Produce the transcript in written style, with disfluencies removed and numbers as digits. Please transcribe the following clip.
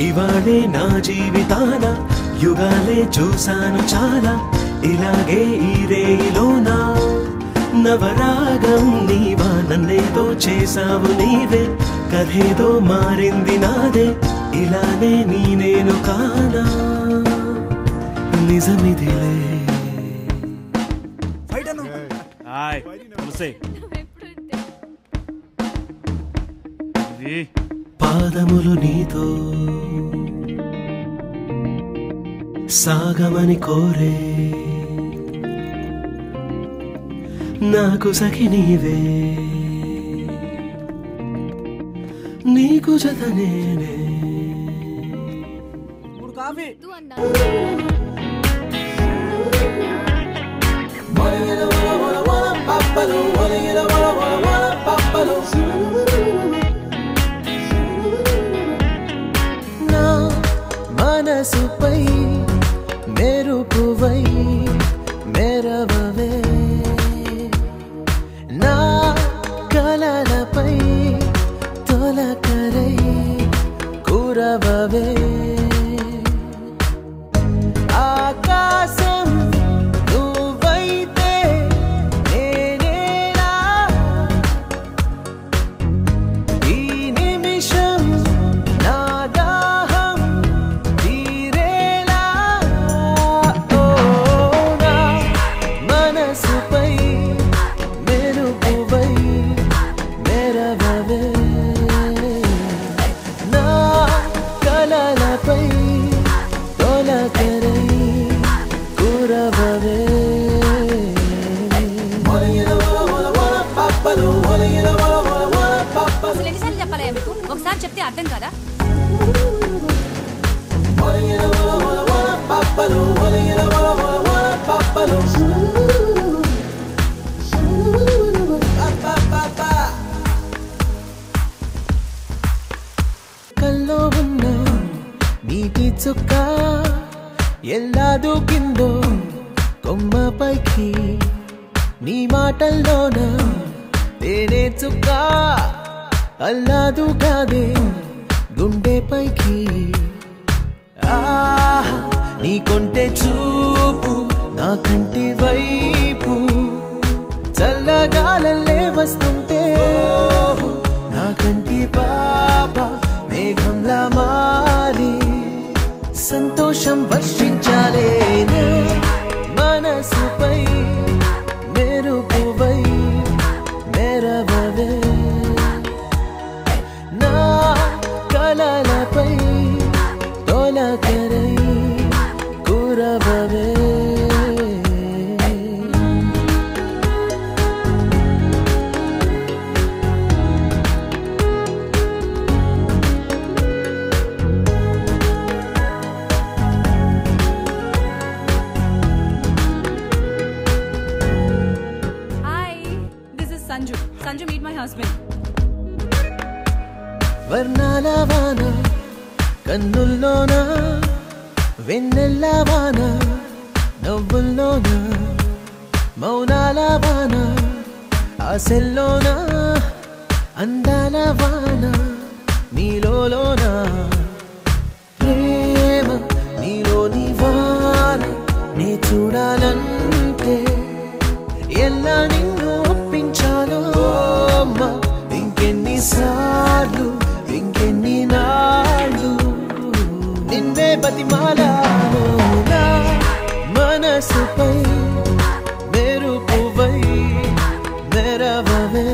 ఇవాళే నా జీవితాన యుగాలే చూశాను చాలా ఇలాగే ఈ రేయిలోనా నవరాగం నీవా నన్నేదో చేసావు నీవే కథేదో మారింది నాదే ఇలానే నీ నేను కానా నిజమిదిలే పాదములు నీతో సాగమని కోరే నాకు సఖి నీవే నీకు జత నేనే నా మనసుపై మెరుపువై మెరవవే నా కలలపై తొలకరై కురవవే ఆకాశం నువ్వైతే నేనేలా ఈ నిమిషం నా దాహం తీరేలా ఓ నా మనసుపై మెరుపువై మెరవవే నా కలలపై తొలకరై కురవవే అసలు ఎన్నిసార్లు చెప్పాలా మీకు ఒకసారి చెప్తే అర్థం కదా కల్లో ఉన్న నీటి చుక్క ఎలా దూకిందో కొమ్మపైకి నీ మాటల్లోన తేనె చుక్క అల్లాదు కాదే గుండెపైకి నీ కొంటె చూపు నా కంటి వైపు చల్లగాలల్లే వస్తుంటే నా కంటి పాప మేఘంలా మారి సంతోషం వర్షించాలే మనసుపై మెరుపువై మెరవవే నా కలలపై తొలకరై కురవవే Sanju, meet my husband. వర్ణాల వాన కన్నుల్లోన వెన్నెల్ల వాన నవ్వుల్లోన మౌనాల వాన ఆశల్లోన అందాల వాన నీలోన ప్రేమ నీలోని వాన నీ చూడాలంటే ఎలా నిన్ను ఒప్పించాలో అమ్మా ఇంకెన్నిసార్లు ఇంకెన్ని నాళ్ళు నిన్నే బతిమాలాను నా మనసుపై మెరుపువై మెరవవే